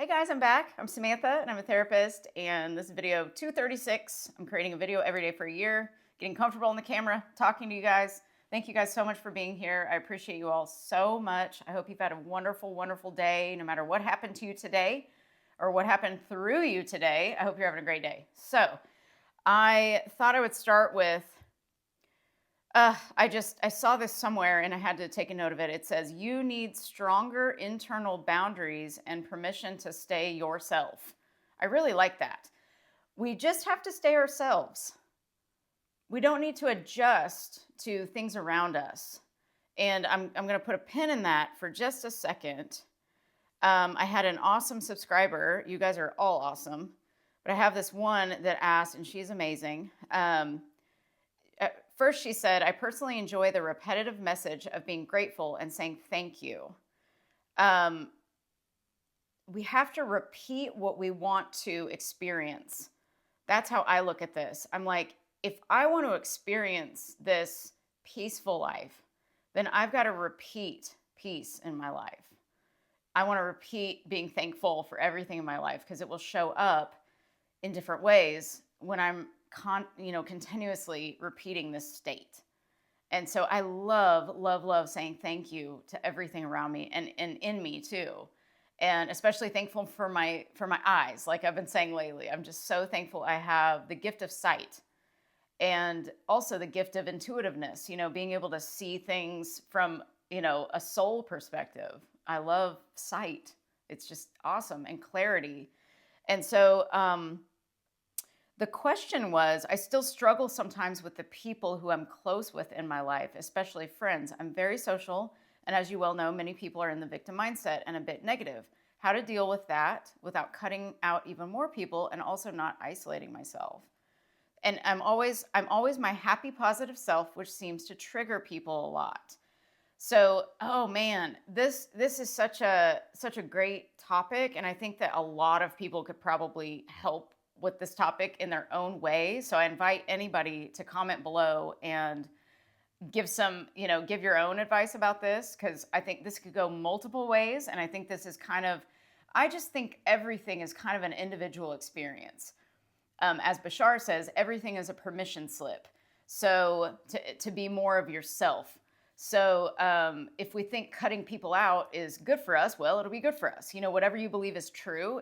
Hey guys, I'm back. I'm Samantha and I'm a therapist. And this is video 236. I'm creating a video every day for a year, getting comfortable on the camera, talking to you guys. Thank you guys so much for being here. I appreciate you all so much. I hope you've had a wonderful, wonderful day, no matter what happened to you today or what happened through you today. I hope you're having a great day. So, I thought I would start with I saw this somewhere and I had to take a note of it. It says you need stronger internal boundaries and permission to stay yourself. I really like that. We just have to stay ourselves. We don't need to adjust to things around us. And I'm going to put a pin in that for just a second. I had an awesome subscriber. You guys are all awesome. But I have this one that asked, and she's amazing. First, she said, I personally enjoy the repetitive message of being grateful and saying thank you. We have to repeat what we want to experience. That's how I look at this. I'm like, if I want to experience this peaceful life, then I've got to repeat peace in my life. I want to repeat being thankful for everything in my life because it will show up in different ways when I'm continuously repeating this state. And so I love saying thank you to everything around me and in me too. And especially thankful for my eyes, like I've been saying lately. I'm just so thankful I have the gift of sight and also the gift of intuitiveness, being able to see things from, a soul perspective. I love sight. It's just awesome, and clarity. And so, the question was, I still struggle sometimes with the people who I'm close with in my life, especially friends. I'm very social, and as you well know, many people are in the victim mindset and a bit negative. How to deal with that without cutting out even more people and also not isolating myself. And I'm always my happy, positive self, which seems to trigger people a lot. So, oh man, this is such a great topic, and I think that a lot of people could probably help with this topic in their own way. So I invite anybody to comment below and give give your own advice about this, because I think this could go multiple ways. And I think this is I just think everything is kind of an individual experience. As Bashar says, everything is a permission slip. So to be more of yourself. So if we think cutting people out is good for us, well, it'll be good for us. Whatever you believe is true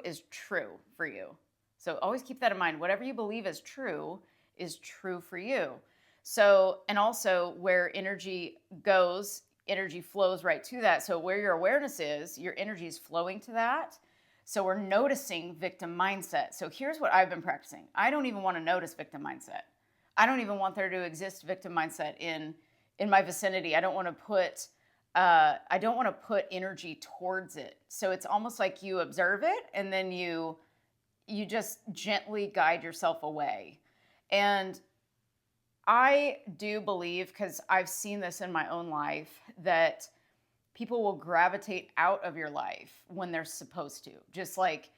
for you. So always keep that in mind. Whatever you believe is true for you. So, and also where energy goes, energy flows right to that. So where your awareness is, your energy is flowing to that. So we're noticing victim mindset. So here's what I've been practicing. I don't even want to notice victim mindset. I don't even want there to exist victim mindset in my vicinity. I don't want to put energy towards it. So it's almost like you observe it and then you just gently guide yourself away. And I do believe, because I've seen this in my own life, that people will gravitate out of your life when they're supposed to. Just like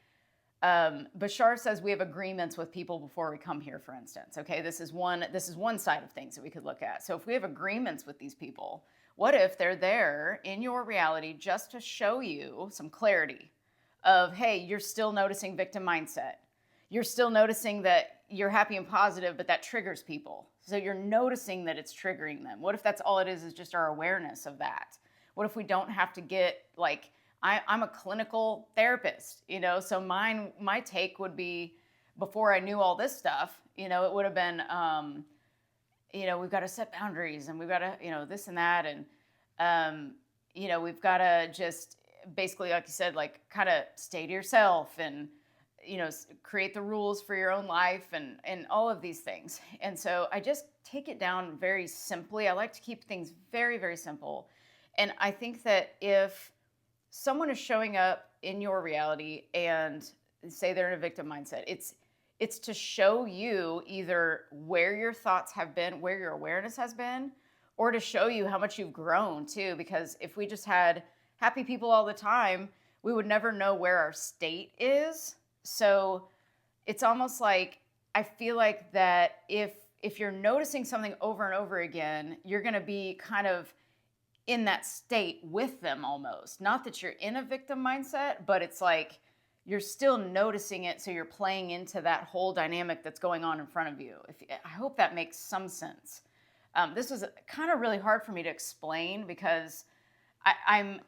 Bashar says, we have agreements with people before we come here, for instance. Okay, this is one side of things that we could look at. So if we have agreements with these people, what if they're there in your reality just to show you some clarity? Of, hey, you're still noticing victim mindset. You're still noticing that you're happy and positive, but that triggers people. So you're noticing that it's triggering them. What if that's all it is just our awareness of that? What if we don't have to get, like, I'm a clinical therapist, so my take would be, before I knew all this stuff, it would have been, we've got to set boundaries and we've got to, this and that. And, we've got to just, basically, like you said, like kind of stay to yourself and, create the rules for your own life and all of these things. And so I just take it down very simply. I like to keep things very, very simple. And I think that if someone is showing up in your reality and say they're in a victim mindset, it's to show you either where your thoughts have been, where your awareness has been, or to show you how much you've grown too. Because if we just had happy people all the time, we would never know where our state is. So it's almost like, I feel like that if you're noticing something over and over again, you're going to be kind of in that state with them almost. Not that you're in a victim mindset, but it's like you're still noticing it. So you're playing into that whole dynamic that's going on in front of you. I hope that makes some sense. This was kind of really hard for me to explain because I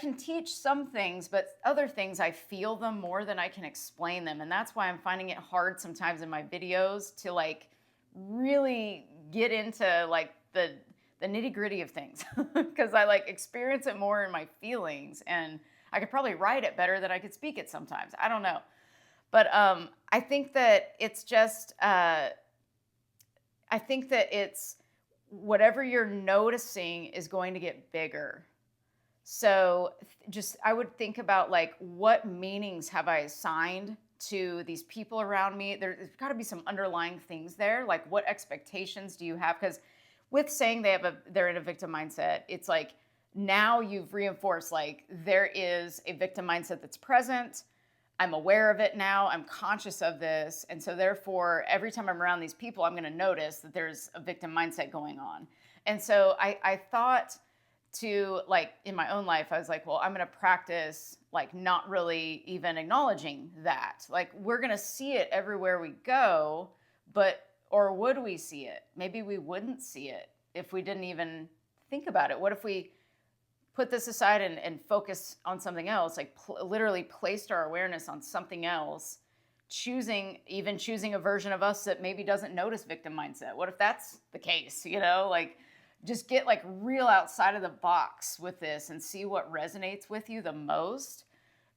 can teach some things, but other things I feel them more than I can explain them. And that's why I'm finding it hard sometimes in my videos to like really get into like the nitty gritty of things because I like experience it more in my feelings, and I could probably write it better than I could speak it sometimes. I don't know. But I think that it's just, I think that it's whatever you're noticing is going to get bigger. So just, I would think about like, what meanings have I assigned to these people around me? There's got to be some underlying things there. Like, what expectations do you have? Because with saying they're in a victim mindset, it's like now you've reinforced like there is a victim mindset that's present. I'm aware of it now. I'm conscious of this. And so therefore, every time I'm around these people, I'm going to notice that there's a victim mindset going on. And so I thought to like in my own life, I was like, well, I'm going to practice like not really even acknowledging that. Like, we're going to see it everywhere we go, or would we see it? Maybe we wouldn't see it if we didn't even think about it. What if we put this aside and focus on something else, like literally placed our awareness on something else, choosing a version of us that maybe doesn't notice victim mindset? What if that's the case? Like, just get like real outside of the box with this and see what resonates with you the most.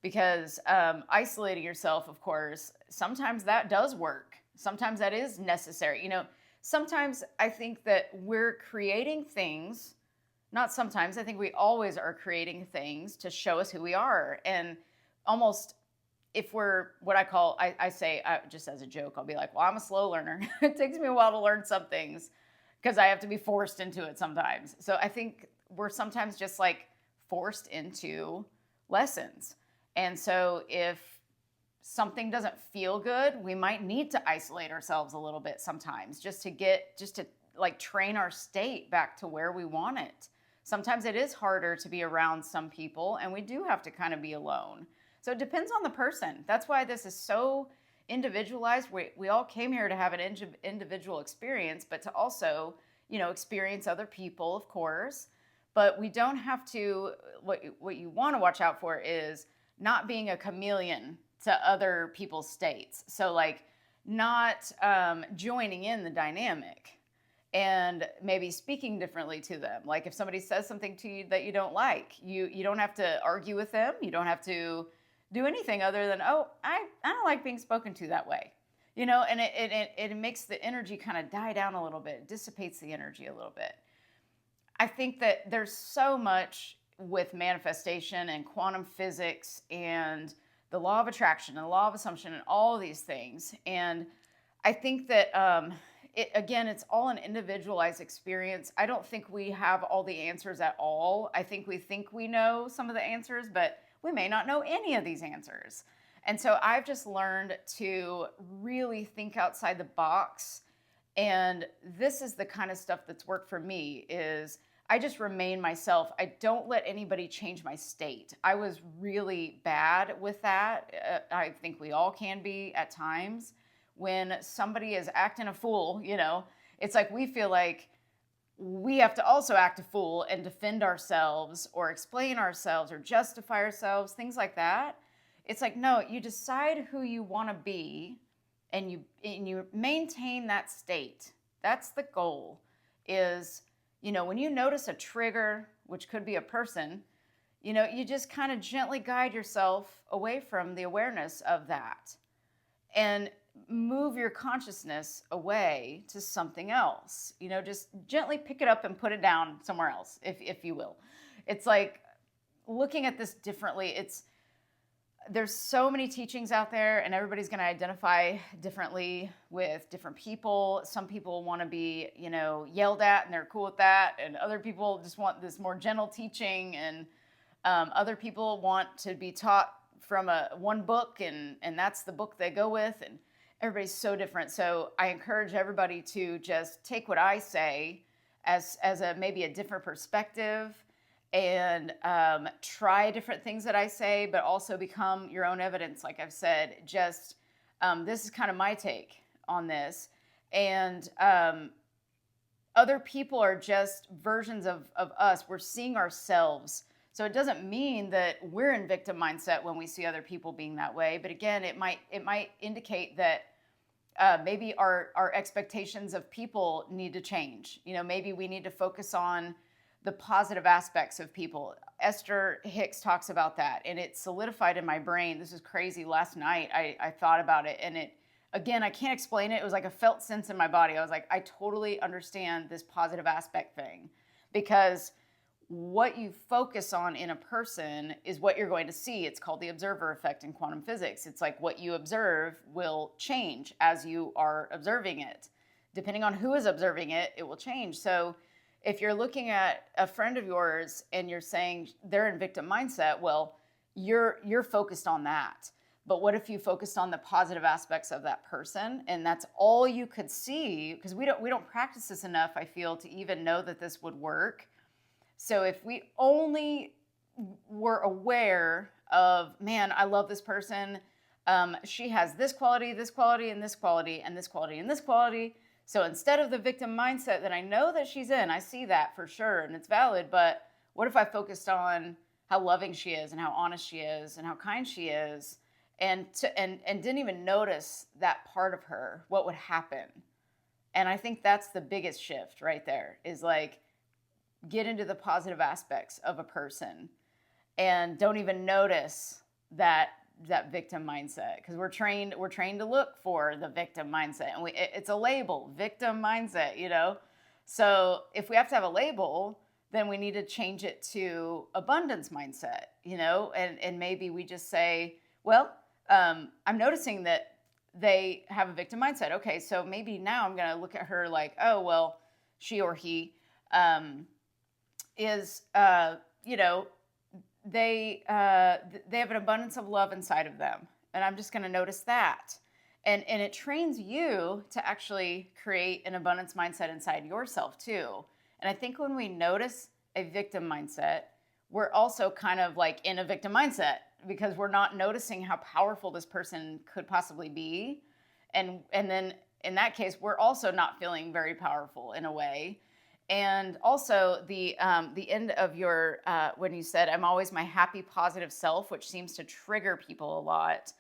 Because isolating yourself, of course, sometimes that does work. Sometimes that is necessary. Sometimes I think that we're creating things, not sometimes, I think we always are creating things to show us who we are. And almost if we're what I say, just as a joke, I'll be like, well, I'm a slow learner. It takes me a while to learn some things because I have to be forced into it sometimes. So I think we're sometimes just like forced into lessons. And so if something doesn't feel good, we might need to isolate ourselves a little bit sometimes just to like train our state back to where we want it. Sometimes it is harder to be around some people, and we do have to kind of be alone. So it depends on the person. That's why this is so individualized. We all came here to have an individual experience, but to also, experience other people, of course. But we don't have to, what you want to watch out for is not being a chameleon to other people's states. So like not joining in the dynamic and maybe speaking differently to them. Like if somebody says something to you that you don't like, you don't have to argue with them. You don't have to do anything other than, oh, I don't like being spoken to that way. And it makes the energy kind of die down a little bit. It dissipates the energy a little bit. I think that there's so much with manifestation and quantum physics and the law of attraction and the law of assumption and all of these things. And I think that, it's all an individualized experience. I don't think we have all the answers at all. I think we know some of the answers, but we may not know any of these answers. And so I've just learned to really think outside the box. And this is the kind of stuff that's worked for me is I just remain myself. I don't let anybody change my state. I was really bad with that. I think we all can be at times. When somebody is acting a fool, it's like we feel like we have to also act a fool and defend ourselves or explain ourselves or justify ourselves, things like that. It's like, no, you decide who you want to be and you maintain that state. That's the goal is, when you notice a trigger, which could be a person, you just kind of gently guide yourself away from the awareness of that and move your consciousness away to something else. Just gently pick it up and put it down somewhere else, if you will. It's like looking at this differently. There's so many teachings out there, and everybody's going to identify differently with different people. Some people want to be, yelled at, and they're cool with that. And other people just want this more gentle teaching. And other people want to be taught from one book, and that's the book they go with. And everybody's so different. So I encourage everybody to just take what I say as maybe a different perspective and try different things that I say, but also become your own evidence. Like I've said, just this is kind of my take on this. And other people are just versions of us. We're seeing ourselves. So it doesn't mean that we're in victim mindset when we see other people being that way. But again, it might indicate that maybe our expectations of people need to change. Maybe we need to focus on the positive aspects of people. Esther Hicks talks about that, and it solidified in my brain. This is crazy. Last night, I thought about it, and again, I can't explain it. It was like a felt sense in my body. I was like, I totally understand this positive aspect thing, because what you focus on in a person is what you're going to see. It's called the observer effect in quantum physics. It's like what you observe will change as you are observing it. Depending on who is observing it, it will change. So if you're looking at a friend of yours and you're saying they're in victim mindset, well, you're focused on that. But what if you focused on the positive aspects of that person, and that's all you could see? Because we don't practice this enough, I feel, to even know that this would work. So if we only were aware of, man, I love this person. She has this quality, and this quality, and this quality, and this quality, and this quality. So instead of the victim mindset that I know that she's in, I see that for sure, and it's valid, but what if I focused on how loving she is, and how honest she is, and how kind she is, and didn't even notice that part of her? What would happen? And I think that's the biggest shift right there, is like, get into the positive aspects of a person and don't even notice that victim mindset, because we're trained to look for the victim mindset, and it's a label, victim mindset. So if we have to have a label, then we need to change it to abundance mindset, and maybe we just say, well, I'm noticing that they have a victim mindset. Okay, so maybe now I'm going to look at her like, oh, well, she or he is, they have an abundance of love inside of them. And I'm just going to notice that. And it trains you to actually create an abundance mindset inside yourself too. And I think when we notice a victim mindset, we're also kind of like in a victim mindset, because we're not noticing how powerful this person could possibly be. And then in that case, we're also not feeling very powerful in a way. And also the end of your, when you said, I'm always my happy, positive self, which seems to trigger people a lot.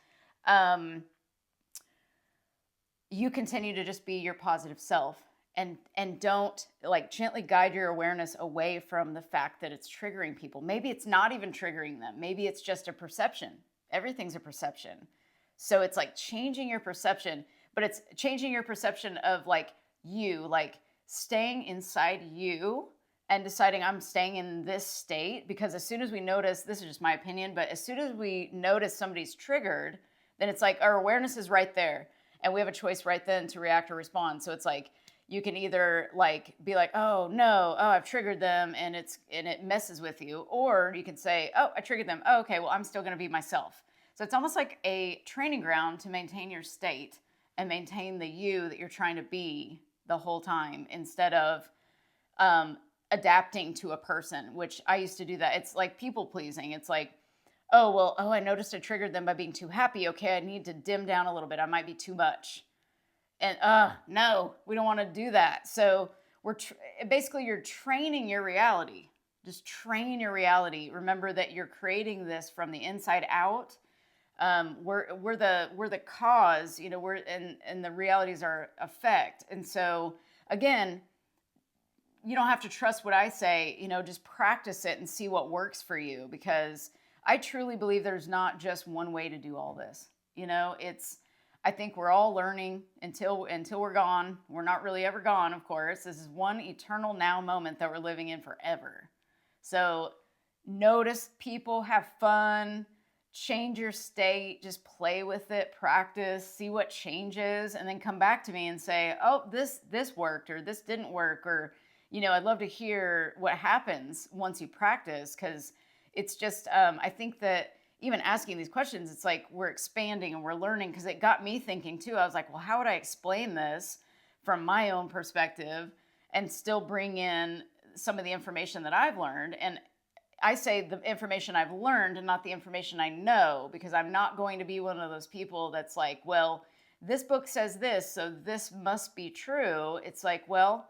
You continue to just be your positive self, and don't gently guide your awareness away from the fact that it's triggering people. Maybe it's not even triggering them. Maybe it's just a perception. Everything's a perception. So it's like changing your perception, but it's changing your perception of you, staying inside you and deciding I'm staying in this state. Because as soon as we notice, this is just my opinion, but as soon as we notice somebody's triggered, then it's like our awareness is right there, and we have a choice right then to react or respond. So it's like, you can either be like, oh no, oh, I've triggered them, and it messes with you. Or you can say, oh, I triggered them. Oh, okay, well, I'm still going to be myself. So it's almost like a training ground to maintain your state and maintain the you that you're trying to be the whole time, instead of adapting to a person, which I used to do that. It's like people pleasing. It's like, oh, I noticed I triggered them by being too happy. Okay, I need to dim down a little bit. I might be too much. And no, we don't want to do that. So basically you're training your reality. Just train your reality. Remember that you're creating this from the inside out. We're the cause, and the realities are effect. And so again, you don't have to trust what I say, just practice it and see what works for you, because I truly believe there's not just one way to do all this. I think we're all learning until we're gone. We're not really ever gone, of course. This is one eternal now moment that we're living in forever. So notice people, have fun, change your state, just play with it, practice, see what changes, and then come back to me and say, oh, this worked, or this didn't work, or, I'd love to hear what happens once you practice, because it's just, I think that even asking these questions, it's like we're expanding and we're learning, because it got me thinking too. I was like, well, how would I explain this from my own perspective and still bring in some of the information that I've learned? And I say the information I've learned and not the information I know, because I'm not going to be one of those people that's like, well, this book says this, so this must be true. It's like, well,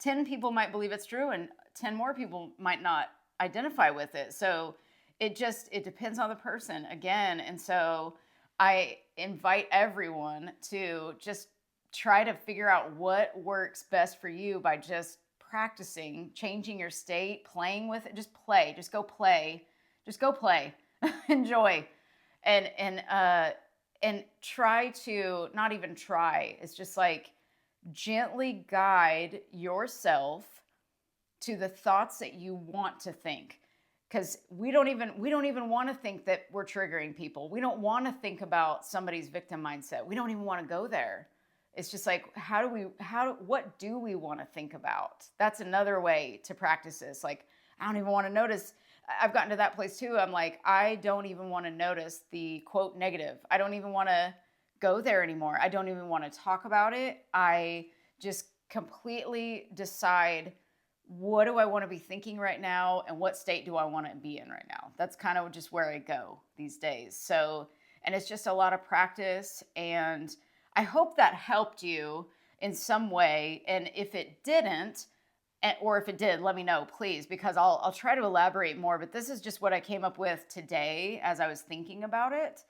10 people might believe it's true and 10 more people might not identify with it. So it depends on the person again. And so I invite everyone to just try to figure out what works best for you by just practicing, changing your state, playing with it. Just play. Just go play. Just go play. Enjoy. And try to not even try. It's just like gently guide yourself to the thoughts that you want to think. Because we don't even want to think that we're triggering people. We don't want to think about somebody's victim mindset. We don't even want to go there. It's just like, what do we want to think about? That's another way to practice this. Like, I don't even want to notice. I've gotten to that place too. I'm like, I don't even want to notice the quote negative. I don't even want to go there anymore. I don't even want to talk about it. I just completely decide, what do I want to be thinking right now? And what state do I want to be in right now? That's kind of just where I go these days. So, and it's just a lot of practice, and I hope that helped you in some way. And if it didn't, or if it did, let me know, please, because I'll try to elaborate more. But this is just what I came up with today as I was thinking about it.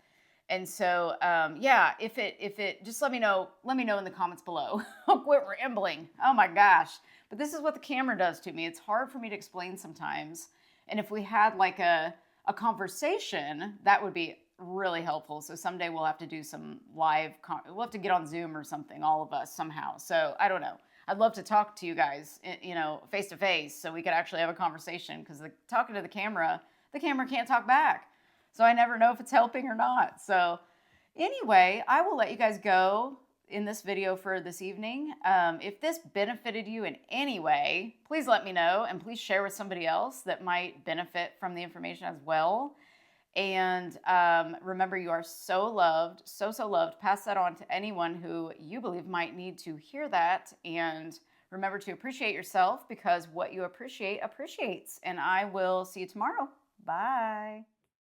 And so, yeah, if it, just let me know in the comments below. I'll quit rambling. Oh my gosh. But this is what the camera does to me. It's hard for me to explain sometimes. And if we had like a conversation, that would be really helpful. So someday we'll have to do some we'll have to get on Zoom or something, all of us somehow. So I don't know. I'd love to talk to you guys, face to face, so we could actually have a conversation, because talking to the camera can't talk back. So I never know if it's helping or not. So anyway, I will let you guys go in this video for this evening. If this benefited you in any way, please let me know, and please share with somebody else that might benefit from the information as well. And remember, you are so loved, so loved. Pass that on to anyone who you believe might need to hear that. And remember to appreciate yourself, because what you appreciate appreciates. And I will see you tomorrow. Bye.